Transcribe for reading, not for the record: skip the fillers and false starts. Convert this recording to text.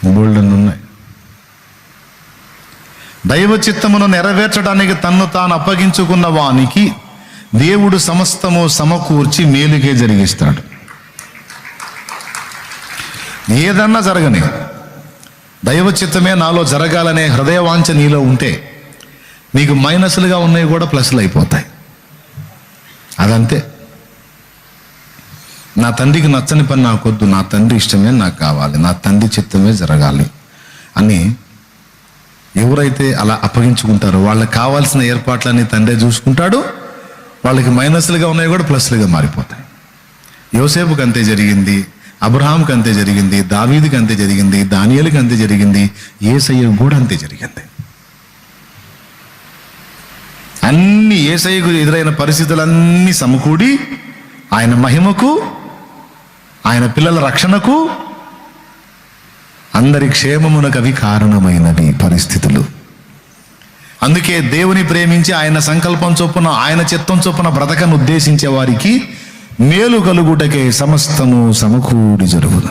బోల్డెన్ ఉన్నాయి. దైవ చిత్తమును నెరవేర్చడానికి తన్ను తాను అప్పగించుకున్న వానికి దేవుడు సమస్తము సమకూర్చి మేలుకే జరిగిస్తాడు. ఏదన్నా జరగని, దైవ చిత్తమే నాలో జరగాలనే హృదయవాంఛ నీలో ఉంటే నీకు మైనస్లుగా ఉన్నవి కూడా ప్లస్లు అయిపోతాయి. అదంతే. నా తండ్రికి నచ్చని పని నాకొద్దు, నా తండ్రి ఇష్టమే నాకు కావాలి, నా తండ్రి చిత్తమే జరగాలి అని ఎవరైతే అలా అప్పగించుకుంటారో వాళ్ళకి కావాల్సిన ఏర్పాట్లన్నీ తండ్రి చూసుకుంటాడు. వాళ్ళకి మైనస్లుగా ఉన్నవి కూడా ప్లస్లుగా మారిపోతాయి. యోసేపుకి అంతే జరిగింది, అబ్రహాంకి అంతే జరిగింది, దావీదుకి అంతే జరిగింది, దానియేలుకి అంతే జరిగింది, యేసయ్యకు కూడా అంతే జరిగింది. అన్ని యేసయ్యకు ఎదురైన పరిస్థితులన్నీ సమకూడి ఆయన మహిమకు, ఆయన పిల్లల రక్షణకు, అందరి క్షేమమునకు అవి కారణమైనవి పరిస్థితులు. అందుకే దేవుని ప్రేమించి ఆయన సంకల్పం చొప్పున, ఆయన చిత్తం చొప్పున బ్రతకను ఉద్దేశించే వారికి మేలు కలుగుటకే సమస్తము సమకూడి జరుగును.